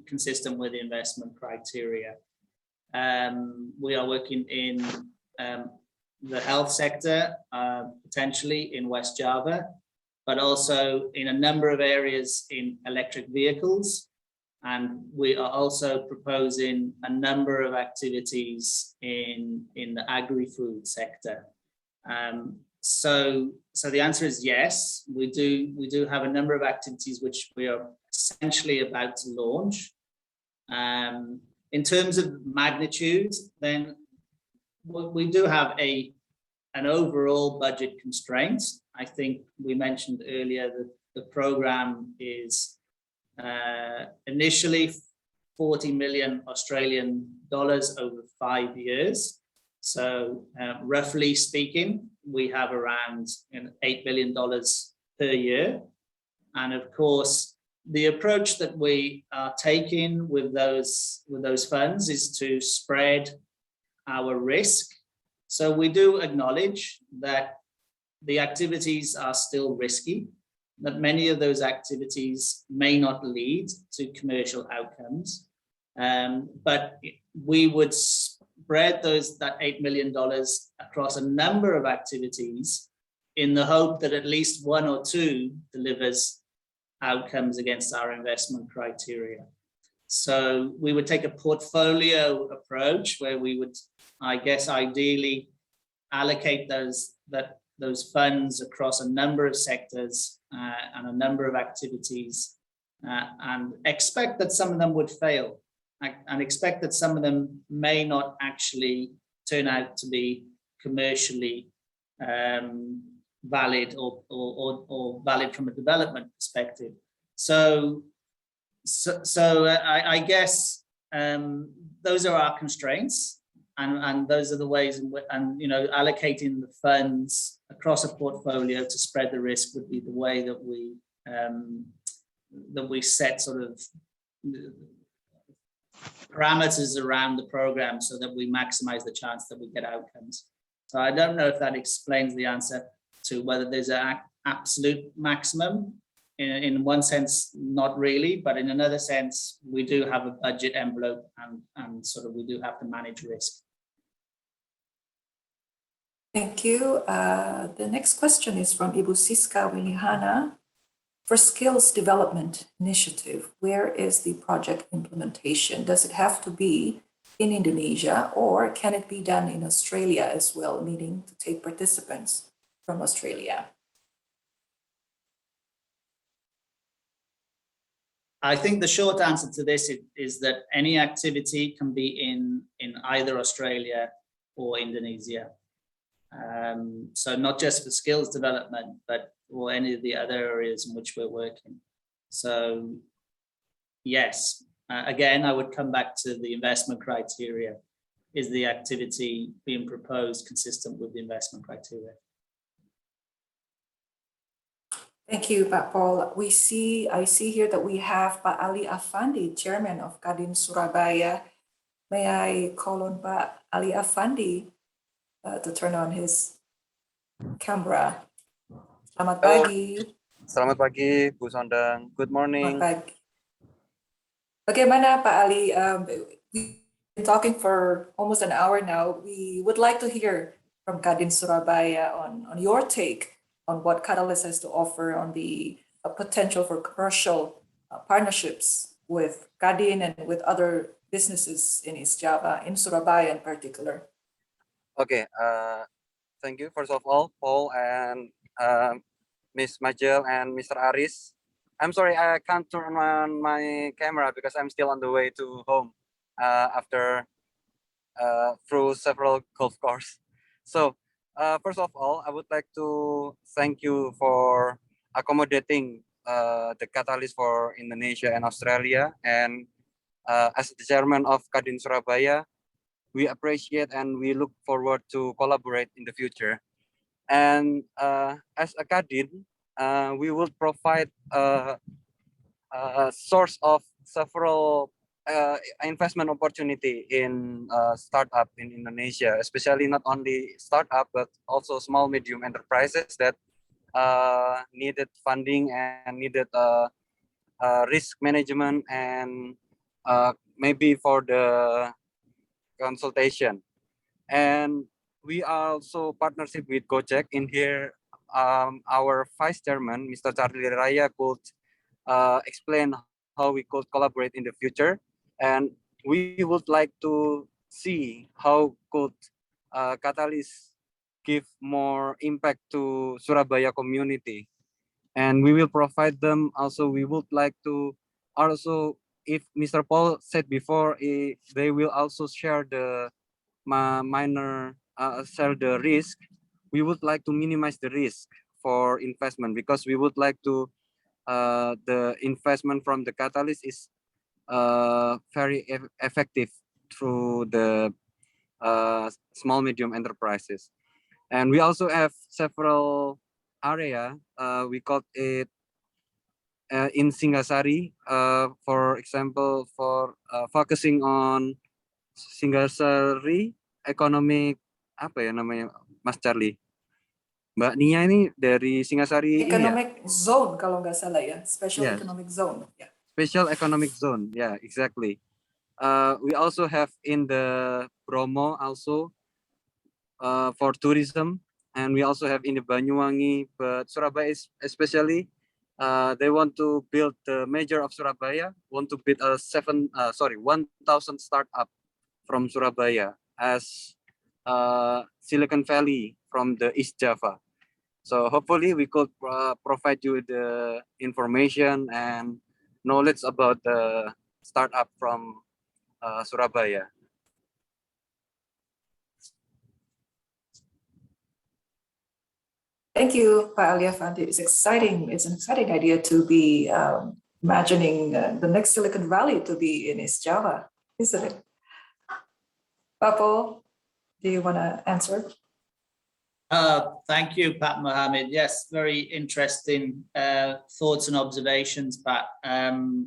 consistent with the investment criteria. We are working in the health sector, potentially in West Java, but also in a number of areas in electric vehicles. And we are also proposing a number of activities in the agri-food sector. So the answer is yes, we do have a number of activities which we are essentially about to launch. In terms of magnitude, then we do have an overall budget constraint. I think we mentioned earlier that the program is initially 40 million Australian dollars over 5 years. So roughly speaking, we have around $8 billion per year. And of course, the approach that we are taking with those funds is to spread our risk. So we do acknowledge that the activities are still risky, that many of those activities may not lead to commercial outcomes. But we would spread that $8 million across a number of activities in the hope that at least one or two delivers outcomes against our investment criteria. So we would take a portfolio approach where we would, I guess, ideally allocate those funds across a number of sectors and a number of activities, and expect that some of them would fail, and expect that some of them may not actually turn out to be commercially valid or valid from a development perspective. So I guess those are our constraints, and those are the ways in which, and allocating the funds across a portfolio to spread the risk would be the way that we set sort of parameters around the program so that we maximize the chance that we get outcomes. So I don't know if that explains the answer to whether there's an absolute maximum. In one sense, not really, but in another sense, we do have a budget envelope and sort of we do have to manage risk. Thank you. The next question is from Ibu Siska Wilihana. For skills development initiative, where is the project implementation? Does it have to be in Indonesia, or can it be done in Australia as well, meaning to take participants from Australia? I think the short answer to this is that any activity can be in either Australia or Indonesia. So not just for skills development, but for any of the other areas in which we're working. So yes, again, I would come back to the investment criteria. Is the activity being proposed consistent with the investment criteria? Thank you, Pak Paul. I see here that we have Pak Ali Afandi, Chairman of Kadin Surabaya. May I call on Pak Ali Afandi to turn on his camera. Selamat pagi. Selamat pagi, Bu Sondang. Good morning. Selamat pagi. Bagaimana Pak Ali? We've been talking for almost an hour now. We would like to hear from Kadin Surabaya on your take on what Katalis has to offer on the potential for commercial partnerships with Kadin and with other businesses in East Java, in Surabaya in particular. Okay, thank you first of all, Paul and Ms. Majel and Mr. Aris. I'm sorry, I can't turn on my camera because I'm still on the way to home after through several golf courses. So first of all, I would like to thank you for accommodating the Katalis for Indonesia and Australia. And as the chairman of Kadin Surabaya, we appreciate and we look forward to collaborate in the future. And as a Kadin, we will provide a source of several investment opportunity in startup in Indonesia, especially not only startup, but also small, medium enterprises that needed funding and needed risk management and maybe for the consultation. And we are also partnership with Gojek in here. Our vice chairman, Mr. Charlie Raya, could explain how we could collaborate in the future. And we would like to see how could Katalis give more impact to Surabaya community. And we will provide them also, we would like to also, if Mr. Paul said before, they will also share the share the risk. We would like to minimize the risk for investment because we would like to the investment from the Katalis is very effective through the small medium enterprises. And we also have several area, we call it in Singasari, for example, for focusing on Singasari economic, apa ya namanya Mas Charlie? Mbak Nia ini dari Singasari economic zone kalau nggak salah ya, special economic zone. Yeah. Special economic zone, yeah, exactly. We also have in the Bromo also for tourism, and we also have in the Banyuwangi, but Surabaya is especially they want to build the major of Surabaya, want to build a 1,000 startup from Surabaya as Silicon Valley from the East Java. So hopefully we could provide you the information and knowledge about the startup from Surabaya. Thank you, Pak Ali Afandi. It's exciting. It's an exciting idea to be imagining the next Silicon Valley to be in East Java, isn't it? Papo, do you want to answer? Thank you, Pat Mohammed. Yes, very interesting thoughts and observations, Pat.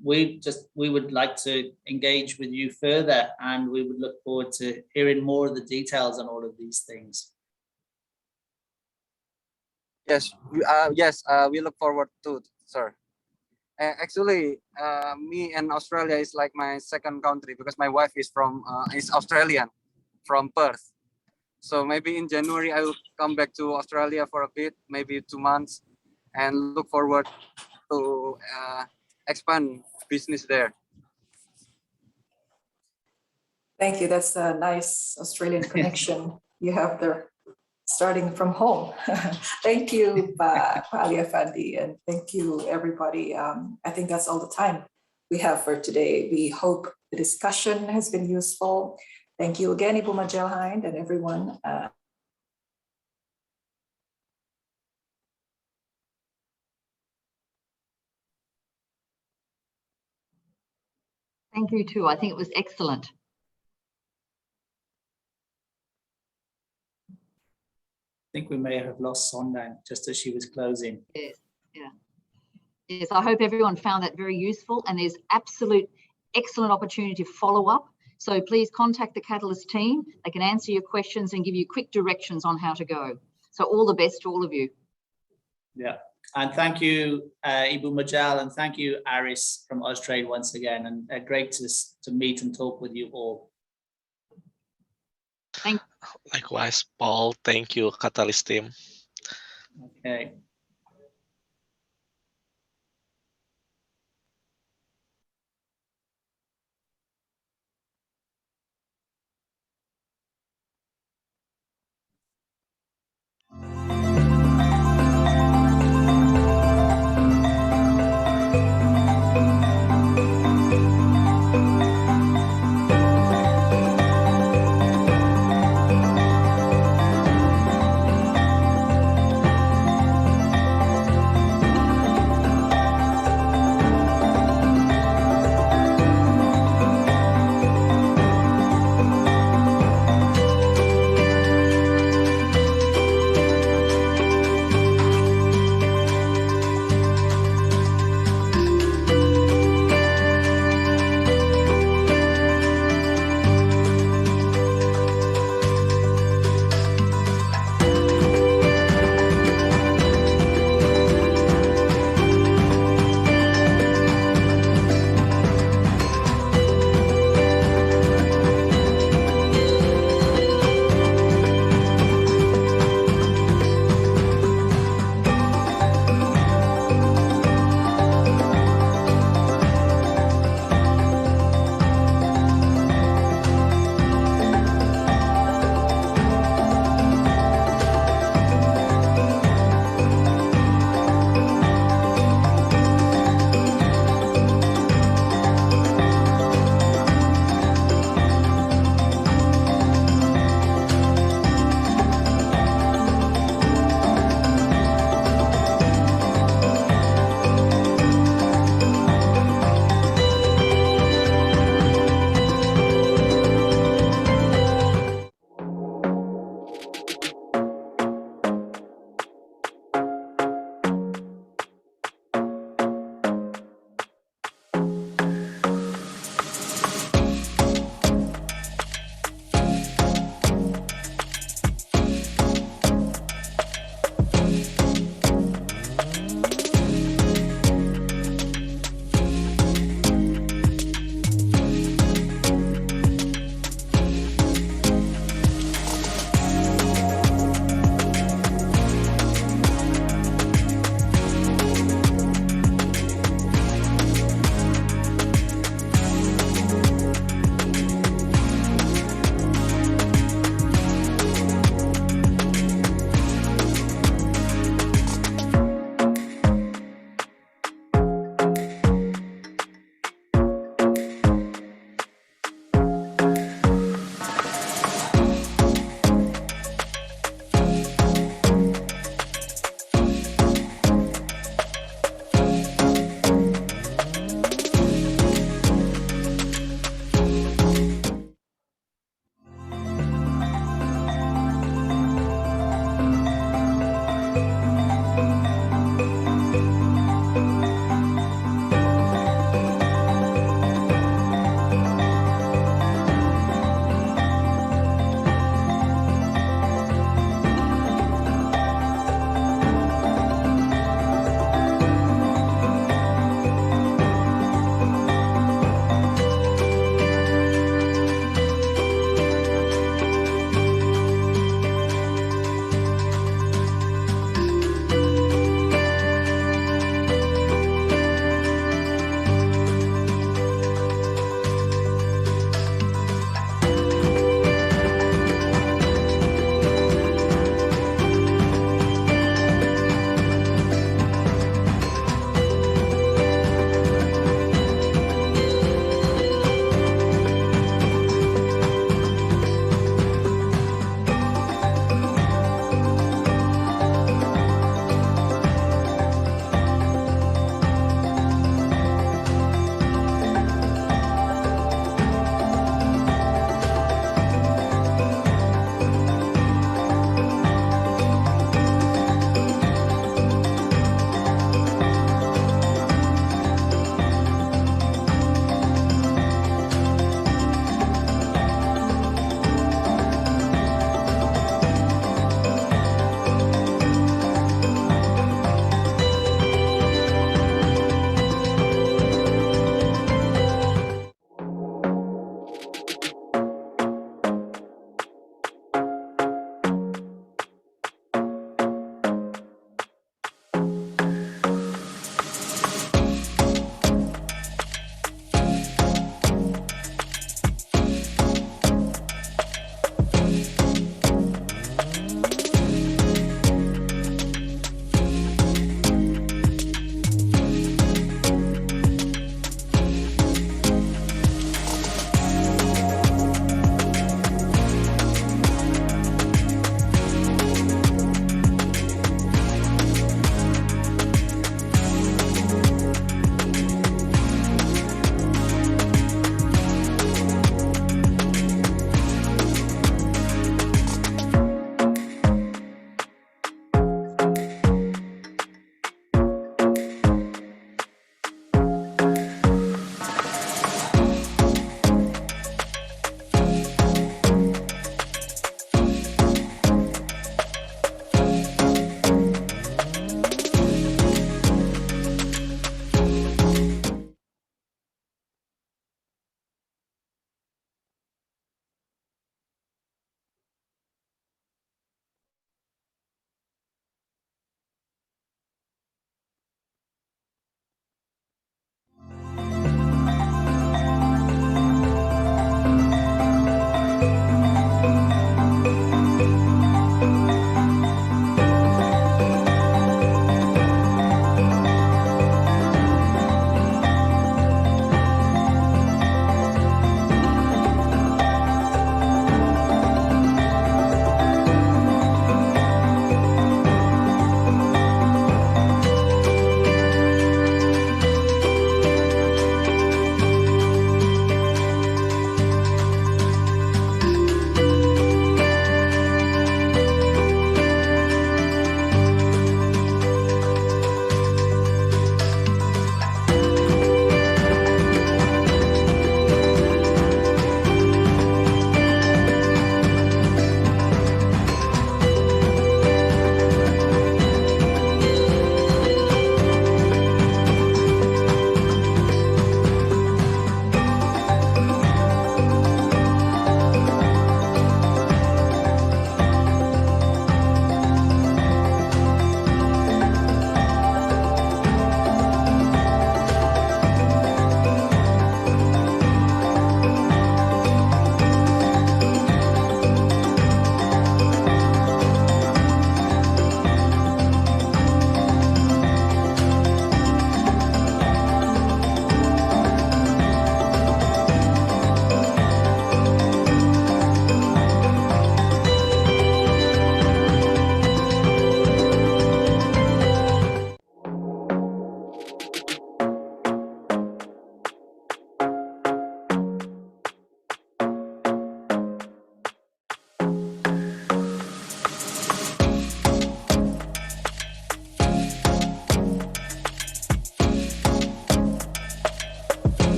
We would like to engage with you further, and we would look forward to hearing more of the details on all of these things. Yes, we look forward to, sir. Actually, me and Australia is like my second country because my wife is is Australian, from Perth. So maybe in January I will come back to Australia for a bit, maybe 2 months, and look forward to expand business there. Thank you. That's a nice Australian connection you have there, starting from home. Thank you, Pak Ali Afandi, and thank you, everybody. I think that's all the time we have for today. We hope the discussion has been useful. Thank you again, Ibu Majalhain and everyone. Thank you too. I think it was excellent. I think we may have lost Sondang just as she was closing. Yes, yeah. Yes, I hope everyone found that very useful, and there's absolute excellent opportunity to follow up. So please contact the Catalyst team. They can answer your questions and give you quick directions on how to go. So all the best to all of you. Yeah, and thank you, Ibu Majal, and thank you, Aris from Australia once again, and great to meet and talk with you all. Thank you. Likewise, Paul. Thank you, Catalyst team. Okay.